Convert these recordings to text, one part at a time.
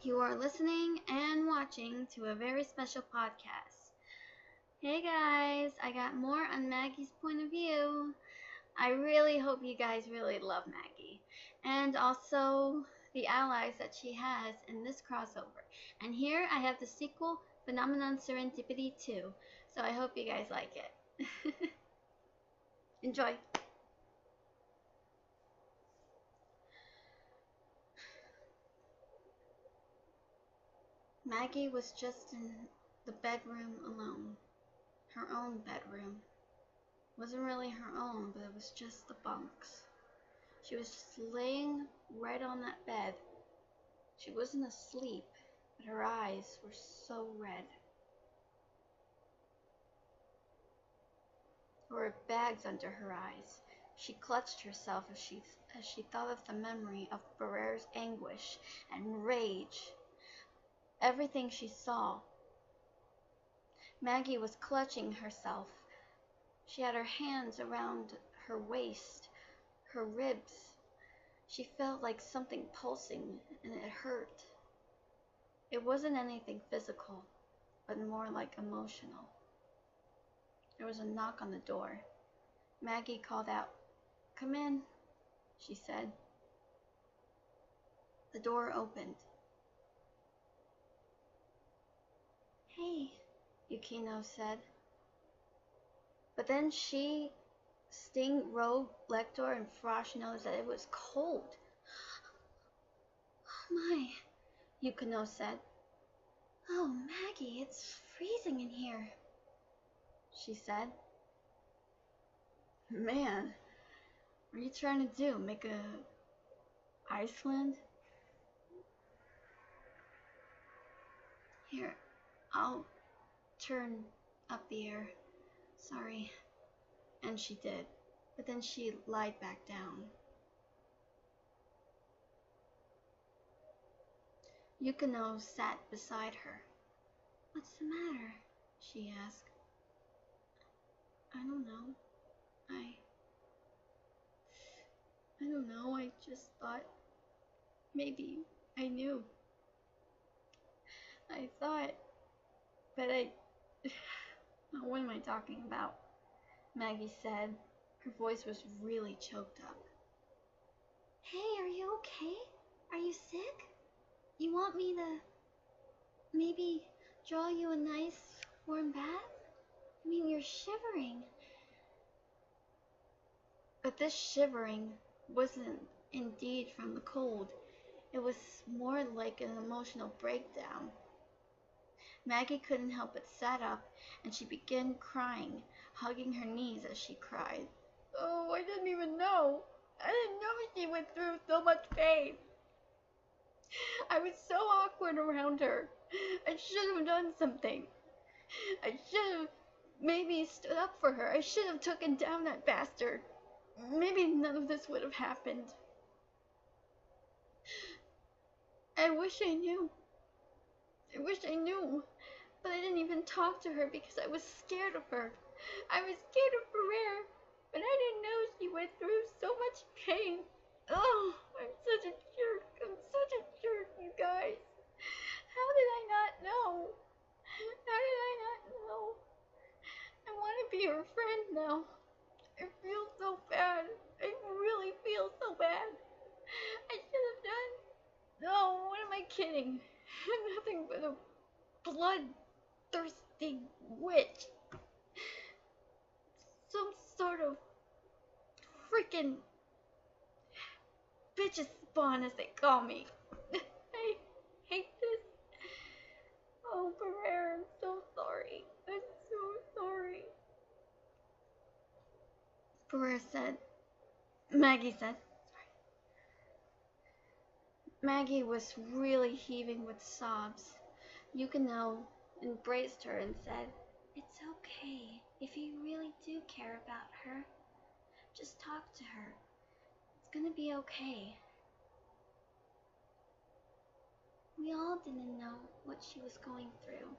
You are listening and watching to a very special podcast. Hey guys, I got more on Maggie's point of view. I really hope you guys really love Maggie and also the allies that she has in this crossover. And here I have the sequel, Phenomenon Serendipity 2. So I hope you guys like it. Enjoy. Maggie was just in the bedroom alone. Her own bedroom. Wasn't really her own, but it was just the bunks. She was just laying right on that bed. She wasn't asleep, but her eyes were so red. There were bags under her eyes. She clutched herself as she thought of the memory of Barrera's anguish and rage. Everything she saw. Maggie was clutching herself. She had her hands around her waist, her ribs. She felt like something pulsing, and it hurt. It wasn't anything physical, but more like emotional. There was a knock on the door. Maggie called out, "Come in," she said. The door opened. "Hey," Yukino said. But then she, Sting, Rogue, Lector, and Frosh noticed that it was cold. "Oh my," Yukino said. "Oh, Maggie, it's freezing in here," she said. "Man, what are you trying to do? Make a Iceland?" "Here, I'll turn up the air. Sorry." And she did, but then she lied back down. Yukino sat beside her. "What's the matter?" she asked. "I don't know. I don't know. I just thought maybe I knew. I thought, but what am I talking about?" Maggie said. Her voice was really choked up. "Hey, are you okay? Are you sick? You want me to maybe draw you a nice warm bath? I mean, you're shivering." But this shivering wasn't indeed from the cold. It was more like an emotional breakdown. Maggie couldn't help but sat up, and she began crying, hugging her knees as she cried. "Oh, I didn't even know. I didn't know she went through so much pain. I was so awkward around her. I should have done something. I should have maybe stood up for her. I should have taken down that bastard. Maybe none of this would have happened. I wish I knew. I wish I knew. But I didn't even talk to her because I was scared of her. I was scared of Barrera, but I didn't know she went through so much pain. Oh, I'm such a jerk. I'm such a jerk, you guys. How did I not know? How did I not know? I want to be her friend now. I feel so bad. I really feel so bad. I should have done. No, what am I kidding? I'm nothing but a bloodthirsty witch. Some sort of freaking bitches spawn, as they call me. I hate this. Oh, Barrera, I'm so sorry. I'm so sorry." Barrera said. Maggie said. Maggie was really heaving with sobs. Yukino embraced her and said, "It's okay. If you really do care about her, just talk to her. It's gonna be okay." We all didn't know what she was going through.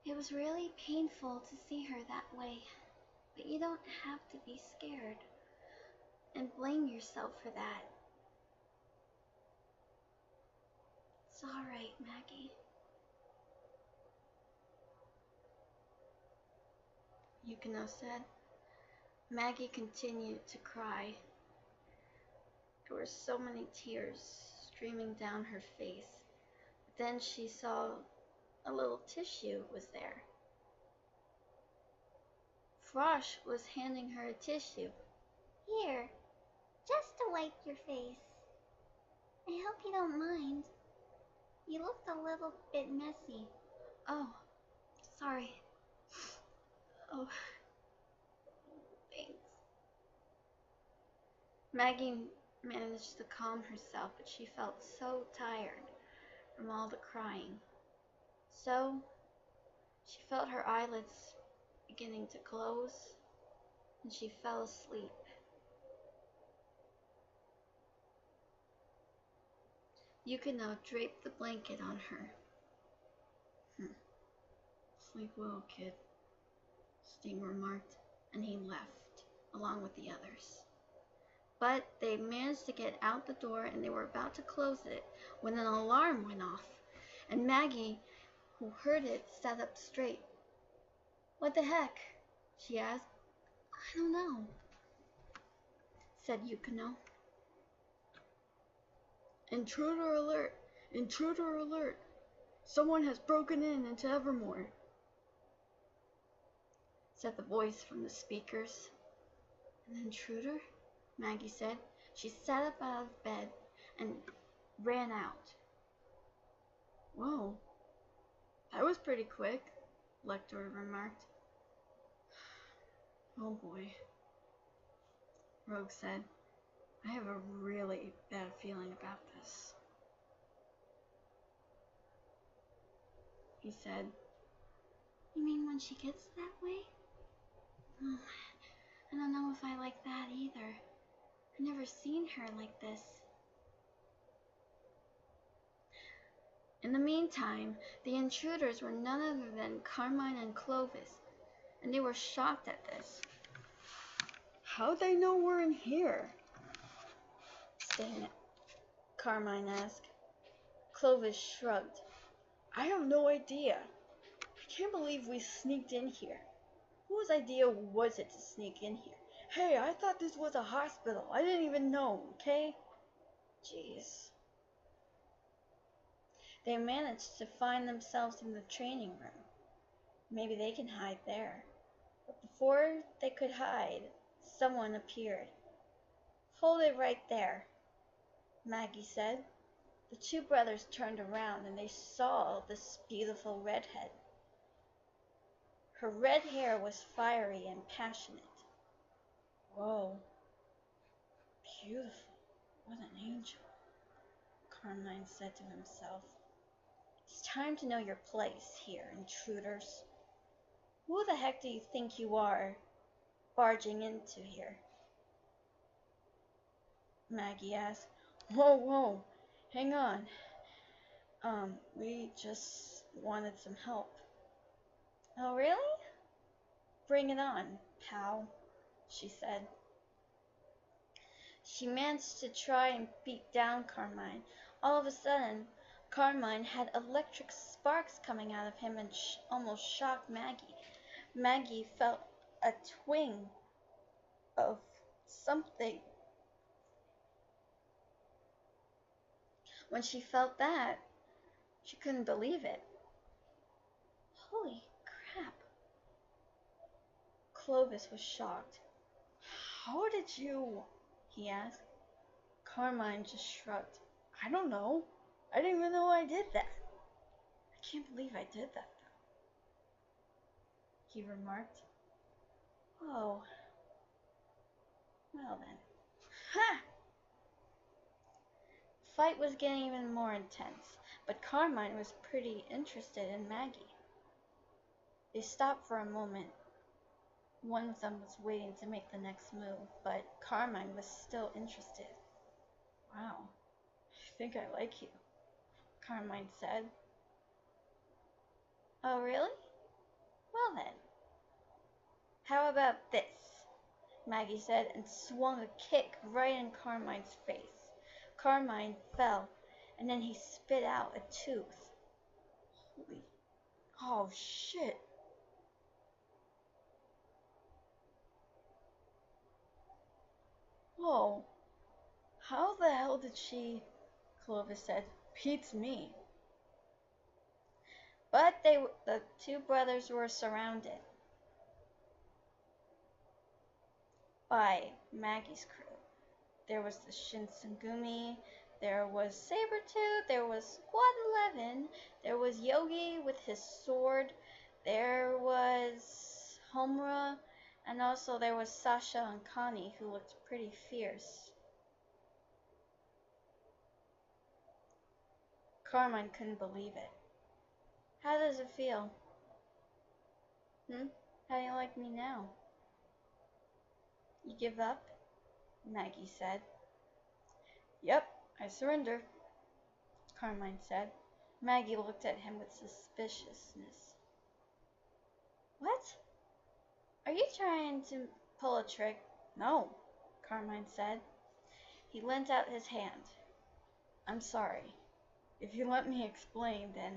It was really painful to see her that way, but you don't have to be scared and blame yourself for that. all right, Maggie. Yukino said. Maggie continued to cry. There were so many tears streaming down her face. Then she saw a little tissue was there. Frosh was handing her a tissue. Here, just to wipe your face. I hope you don't mind. You looked a little bit messy. Oh, sorry. Oh, thanks. Maggie managed to calm herself, but she felt so tired from all the crying. So, she felt her eyelids beginning to close, and she fell asleep. Yukino draped the blanket on her. Sleep well, kid, Sting remarked, and he left, along with the others. But they managed to get out the door, and they were about to close it when an alarm went off, and Maggie, who heard it, sat up straight. What the heck? She asked. I don't know, said Yukino. Intruder alert! Intruder alert! Someone has broken into Evermore, said the voice from the speakers. An intruder? Maggie said. She sat up out of bed and ran out. Whoa, that was pretty quick, Lector remarked. Oh boy, Rogue said. I have a really bad feeling about this. He said. You mean when she gets that way? Oh, I don't know if I like that either. I've never seen her like this. In the meantime, the intruders were none other than Carmine and Clovis, and they were shocked at this. How'd they know we're in here? Carmine asked. Clovis shrugged. I have no idea. I can't believe we sneaked in here. Whose idea was it to sneak in here? Hey, I thought this was a hospital. I didn't even know, okay? Jeez. They managed to find themselves in the training room. Maybe they can hide there. But before they could hide, someone appeared. Hold it right there, Maggie said. The two brothers turned around and they saw this beautiful redhead. Her red hair was fiery and passionate. Whoa, beautiful. What an angel, Carmine said to himself. It's time to know your place here, intruders. Who the heck do you think you are, barging into here? Maggie asked. Whoa, hang on. We just wanted some help. Oh, really? Bring it on, pal, she said. She managed to try and beat down Carmine. All of a sudden, Carmine had electric sparks coming out of him and almost shocked Maggie. Maggie felt a twinge of something. When she felt that, she couldn't believe it. Holy crap. Clovis was shocked. How did you? He asked. Carmine just shrugged. I don't know. I didn't even know I did that. I can't believe I did that, though, he remarked. Oh. Well then. Ha! The fight was getting even more intense, but Carmine was pretty interested in Maggie. They stopped for a moment. One of them was waiting to make the next move, but Carmine was still interested. Wow, I think I like you, Carmine said. Oh, really? Well then. How about this? Maggie said and swung a kick right in Carmine's face. Carmine fell, and then he spit out a tooth. Holy, oh shit. Whoa, how the hell did she, Clovis said, beats me. But the two brothers were surrounded by Maggie's crew. There was the Shinsengumi, there was Sabretooth, there was Squad 11, there was Yogi with his sword, there was Homura, and also there was Sasha and Connie, who looked pretty fierce. Carmine couldn't believe it. How does it feel? How do you like me now? You give up? Maggie said. Yep, I surrender, Carmine said. Maggie looked at him with suspiciousness. What? Are you trying to pull a trick? No, Carmine said. He lent out his hand. I'm sorry. If you let me explain, then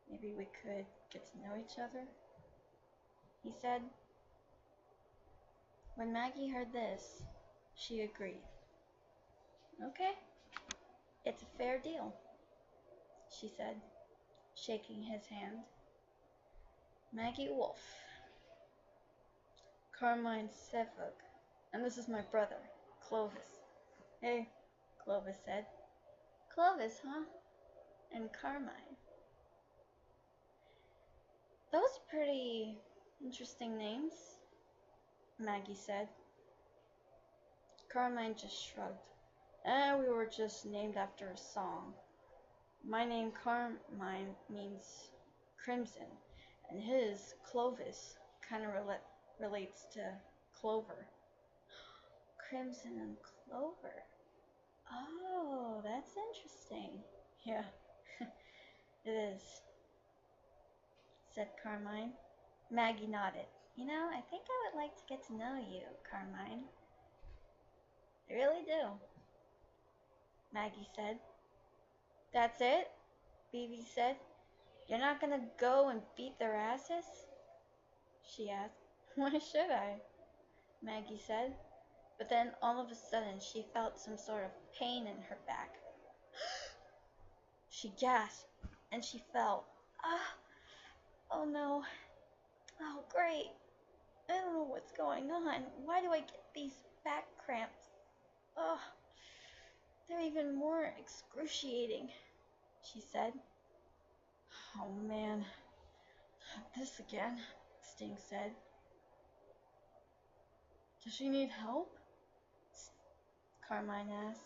maybe we could get to know each other, he said. When Maggie heard this, she agreed. Okay, it's a fair deal, she said, shaking his hand. Maggie Wolfe, Carmine Sevug, and this is my brother, Clovis. Hey, Clovis said. Clovis, huh? And Carmine. Those are pretty interesting names, Maggie said. Carmine just shrugged. We were just named after a song. My name Carmine means crimson, and his Clovis kind of relates to clover. Crimson and clover. Oh, that's interesting. Yeah, it is, said Carmine. Maggie nodded. You know, I think I would like to get to know you, Carmine. I really do, Maggie said. That's it? Vivi said. You're not gonna go and beat their asses? She asked. Why should I? Maggie said. But then all of a sudden she felt some sort of pain in her back. She gasped and she fell. Oh no. Oh great. I don't know what's going on. Why do I get these back cramps? Oh, they're even more excruciating, she said. Oh man, not this again, Sting said. Does she need help? Carmine asked.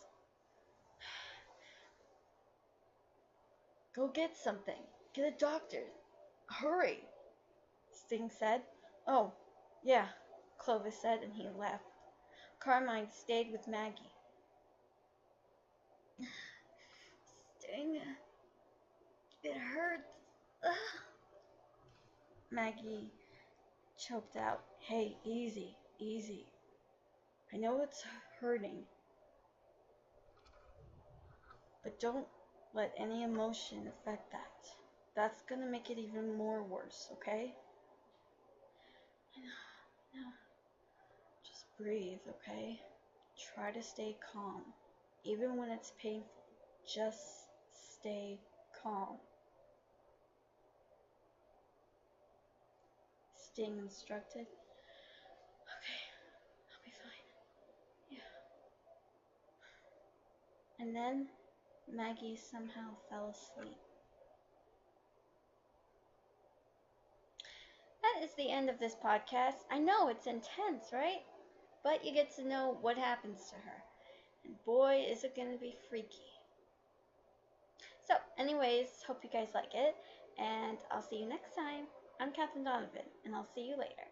Go get something. Get a doctor. Hurry, Sting said. Oh, yeah, Clovis said, and he left. Carmine stayed with Maggie. Sting, it hurts. Ugh. Maggie choked out. Hey, easy, easy. I know it's hurting, but don't let any emotion affect that. That's gonna make it even more worse, okay? I know. Just breathe, okay? Try to stay calm. Even when it's painful, just stay calm. Sting instructed. Okay, I'll be fine. Yeah. And then Maggie somehow fell asleep. That is the end of this podcast. I know it's intense, right? But you get to know what happens to her. And boy, is it going to be freaky. So, anyways, hope you guys like it. And I'll see you next time. I'm Captain Donovan, and I'll see you later.